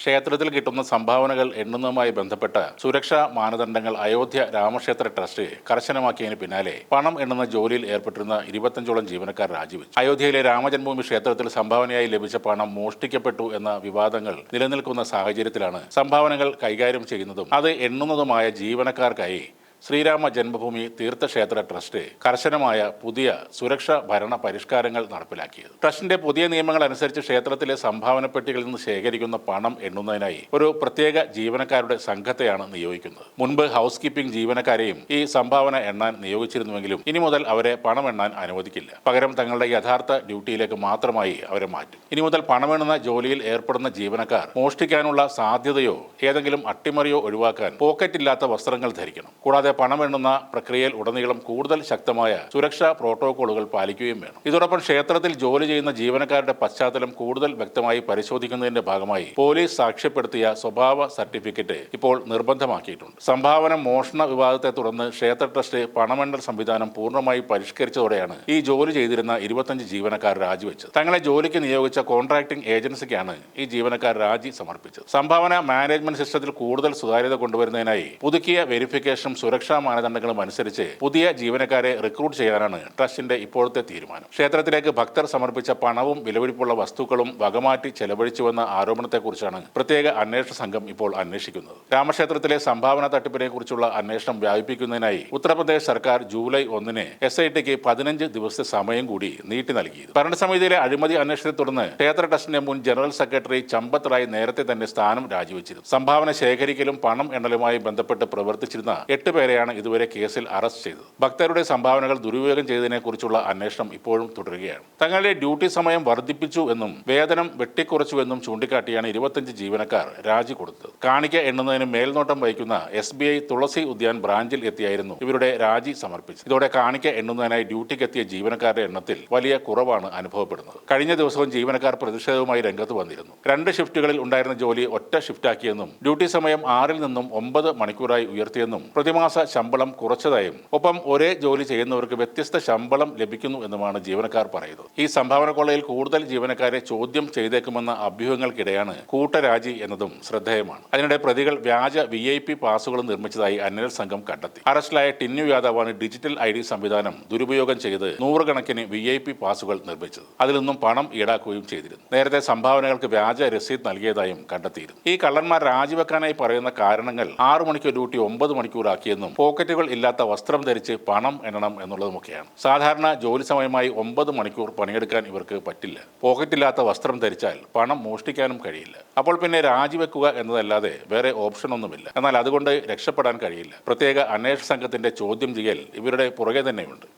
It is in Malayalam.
ക്ഷേത്രത്തിൽ കിട്ടുന്ന സംഭാവനകൾ എണ്ണുന്നതുമായി ബന്ധപ്പെട്ട സുരക്ഷാ മാനദണ്ഡങ്ങൾ അയോധ്യ രാമക്ഷേത്ര ട്രസ്റ്റ് കർശനമാക്കിയതിന് പിന്നാലെ പണം എണ്ണുന്ന ജോലിയിൽ ഏർപ്പെട്ടിരുന്ന 25ഓളം ജീവനക്കാർ രാജിവെച്ചു. അയോധ്യയിലെ രാമജന്മഭൂമി ക്ഷേത്രത്തിൽ സംഭാവനയായി ലഭിച്ച പണം മോഷ്ടിക്കപ്പെട്ടു എന്ന വിവാദങ്ങൾ നിലനിൽക്കുന്ന സാഹചര്യത്തിലാണ് സംഭാവനകൾ കൈകാര്യം ചെയ്യുന്നതും അത് എണ്ണുന്നതുമായ ജീവനക്കാർക്കായി ശ്രീരാമ ജന്മഭൂമി തീർത്ഥക്ഷേത്ര ട്രസ്റ്റ് കർശനമായ പുതിയ സുരക്ഷാ ഭരണ പരിഷ്കാരങ്ങൾ നടപ്പിലാക്കിയത്. ട്രസ്റ്റിന്റെ പുതിയ നിയമങ്ങൾ അനുസരിച്ച് ക്ഷേത്രത്തിലെ സംഭാവന പെട്ടികളിൽ നിന്ന് ശേഖരിക്കുന്ന പണം എണ്ണുന്നതിനായി ഒരു പ്രത്യേക ജീവനക്കാരുടെ സംഘത്തെയാണ് നിയോഗിക്കുന്നത്. മുൻപ് ഹൗസ് കീപ്പിംഗ് ജീവനക്കാരെയും ഈ സംഭാവന എണ്ണാൻ നിയോഗിച്ചിരുന്നുവെങ്കിലും ഇനി മുതൽ അവരെ പണം എണ്ണാൻ അനുവദിക്കില്ല. പകരം തങ്ങളുടെ യഥാർത്ഥ ഡ്യൂട്ടിയിലേക്ക് മാത്രമായി അവരെ മാറ്റും. ഇനി മുതൽ പണമെണ്ണുന്ന ജോലിയിൽ ഏർപ്പെടുന്ന ജീവനക്കാർ മോഷ്ടിക്കാനുള്ള സാധ്യതയോ ഏതെങ്കിലും അട്ടിമറിയോ ഒഴിവാക്കാൻ പോക്കറ്റില്ലാത്ത വസ്ത്രങ്ങൾ ധരിക്കണം. കൂടാതെ പണമെണ്ണുന്ന പ്രക്രിയയിൽ ഉടനീളം കൂടുതൽ ശക്തമായ സുരക്ഷാ പ്രോട്ടോകോളുകൾ പാലിക്കുകയും വേണം. ഇതോടൊപ്പം ക്ഷേത്രത്തിൽ ജോലി ചെയ്യുന്ന ജീവനക്കാരുടെ പശ്ചാത്തലം കൂടുതൽ വ്യക്തമായി പരിശോധിക്കുന്നതിന്റെ ഭാഗമായി പോലീസ് സാക്ഷ്യപ്പെടുത്തിയ സ്വഭാവ സർട്ടിഫിക്കറ്റ് ഇപ്പോൾ നിർബന്ധമാക്കിയിട്ടുണ്ട്. സംഭാവന മോഷണ വിവാദത്തെ തുടർന്ന് ക്ഷേത്ര ട്രസ്റ്റ് പണമെണ്ണൽ സംവിധാനം പൂർണ്ണമായി പരിഷ്കരിച്ചതോടെയാണ് ഈ ജോലി ചെയ്തിരുന്ന 25 ജീവനക്കാർ രാജിവെച്ചത്. തങ്ങളെ ജോലിക്ക് നിയോഗിച്ച കോൺട്രാക്ടിംഗ് ഏജൻസിക്കാണ് ഈ ജീവനക്കാർ രാജി സമർപ്പിച്ചത്. സംഭാവന മാനേജ്മെന്റ് സിസ്റ്റത്തിൽ കൂടുതൽ സുതാര്യത കൊണ്ടുവരുന്നതിനായി പുതുക്കിയ വെരിഫിക്കേഷനും സുരക്ഷാ മാനദണ്ഡങ്ങളും അനുസരിച്ച് പുതിയ ജീവനക്കാരെ റിക്രൂട്ട് ചെയ്യാനാണ് ട്രസ്റ്റിന്റെ ഇപ്പോഴത്തെ തീരുമാനം. ക്ഷേത്രത്തിലേക്ക് ഭക്തർ സമർപ്പിച്ച പണവും വിലപിടിപ്പുള്ള വസ്തുക്കളും വകമാറ്റി ചെലവഴിച്ചുവെന്ന ആരോപണത്തെക്കുറിച്ചാണ് പ്രത്യേക അന്വേഷണ സംഘം ഇപ്പോൾ അന്വേഷിക്കുന്നത്. രാമക്ഷേത്രത്തിലെ സംഭാവന തട്ടിപ്പിനെ കുറിച്ചുള്ള അന്വേഷണം വ്യാപിപ്പിക്കുന്നതിനായി ഉത്തർപ്രദേശ് സർക്കാർ ജൂലൈ 1-ന് SITക്ക് 15 ദിവസത്തെ സമയം കൂടി നീട്ടി നൽകിയത്. ഭരണസമിതിയിലെ അഴിമതി അന്വേഷണത്തെ തുടർന്ന് ക്ഷേത്ര ട്രസ്റ്റിന്റെ മുൻ ജനറൽ സെക്രട്ടറി ചമ്പത് റായ് നേരത്തെ തന്നെ സ്ഥാനം രാജിവെച്ചിരുന്നു. സംഭാവന ശേഖരിക്കലും പണം എണ്ണലുമായി ബന്ധപ്പെട്ട് പ്രവർത്തിച്ചിരുന്ന 8 പേരെയാണ് ഇതുവരെ കേസിൽ അറസ്റ്റ് ചെയ്തത്. ഭക്തരുടെ സംഭാവനകൾ ദുരുപയോഗം ചെയ്തതിനെ കുറിച്ചുള്ള അന്വേഷണം ഇപ്പോഴും തുടരുകയാണ്. തങ്ങളുടെ ഡ്യൂട്ടി സമയം വർദ്ധിപ്പിച്ചു എന്നും വേതനം വെട്ടിക്കുറച്ചുവെന്നും ചൂണ്ടിക്കാട്ടിയാണ് 25 ജീവനക്കാർ രാജി കൊടുത്തത്. കാണിക്ക എണ്ണുന്നതിന് മേൽനോട്ടം വഹിക്കുന്ന SBI തുളസി ഉദ്യാൻ ബ്രാഞ്ചിൽ എത്തിയായിരുന്നു ഇവരുടെ രാജി സമർപ്പിച്ചത്. ഇതോടെ കാണിക്ക എണ്ണുന്നതിനായി ഡ്യൂട്ടിക്കെത്തിയ ജീവനക്കാരുടെ എണ്ണത്തിൽ വലിയ കുറവാണ് അനുഭവപ്പെടുന്നത്. കഴിഞ്ഞ ദിവസവും ജീവനക്കാർ പ്രതിഷേധവുമായി രംഗത്ത് വന്നിരുന്നു. 2 ഷിഫ്റ്റുകളിൽ ഉണ്ടായിരുന്ന ജോലി ഒറ്റ ഷിഫ്റ്റാക്കിയെന്നും ഡ്യൂട്ടി സമയം 6-ൽ നിന്നും 9 മണിക്കൂറായി ഉയർത്തിയെന്നും പ്രതിമാസ ശമ്പളം കുറച്ചതായും ഒപ്പം ഒരേ ജോലി ചെയ്യുന്നവർക്ക് വ്യത്യസ്ത ശമ്പളം ലഭിക്കുന്നു എന്നുമാണ് ജീവനക്കാർ പറയുന്നത്. ഈ സംഭാവന കൊള്ളയിൽ കൂടുതൽ ജീവനക്കാരെ ചോദ്യം ചെയ്തേക്കുമെന്ന അഭ്യൂഹങ്ങൾക്കിടെയാണ് കൂട്ടരാജി എന്നതും ശ്രദ്ധേയമാണ്. അതിനിടെ പ്രതികൾ വ്യാജ VIP പാസുകൾ നിർമ്മിച്ചതായി അന്വേഷണ സംഘം കണ്ടെത്തി. അറസ്റ്റിലായ ടിന്നു യാദവാണ് ഡിജിറ്റൽ ID സംവിധാനം ദുരുപയോഗം ചെയ്ത് നൂറുകണക്കിന് VIP പാസുകൾ നിർമ്മിച്ചത്. അതിൽ നിന്നും പണം ഈടാക്കുകയും ചെയ്തിരുന്നു. നേരത്തെ സംഭാവനകൾക്ക് വ്യാജ രസീത് നൽകിയതായും കണ്ടെത്തിയിരുന്നു. ഈ കള്ളന്മാർ രാജിവെക്കാനായി പറയുന്ന കാരണങ്ങൾ 6 മണിക്കൂർ ഡ്യൂട്ടി 9 മണിക്കൂറാക്കിയെന്നും പോക്കറ്റുകൾ ഇല്ലാത്ത വസ്ത്രം ധരിച്ച് പണം എണ്ണണം എന്നുള്ളതുമൊക്കെയാണ്. സാധാരണ ജോലി സമയമായി 9 മണിക്കൂർ പണിയെടുക്കാൻ ഇവർക്ക് പറ്റില്ല. പോക്കറ്റില്ലാത്ത വസ്ത്രം ധരിച്ചാൽ പണം മോഷ്ടിക്കാനും കഴിയില്ല. അപ്പോൾ പിന്നെ രാജിവെക്കുക എന്നതല്ലാതെ വേറെ ഓപ്ഷൻ ഒന്നുമില്ല. എന്നാൽ അതുകൊണ്ട് രക്ഷപ്പെടാൻ കഴിയില്ല. പ്രത്യേക അന്വേഷണ സംഘത്തിന്റെ ചോദ്യം ചെയ്യൽ ഇവരുടെ പുറകെ തന്നെയുണ്ട്.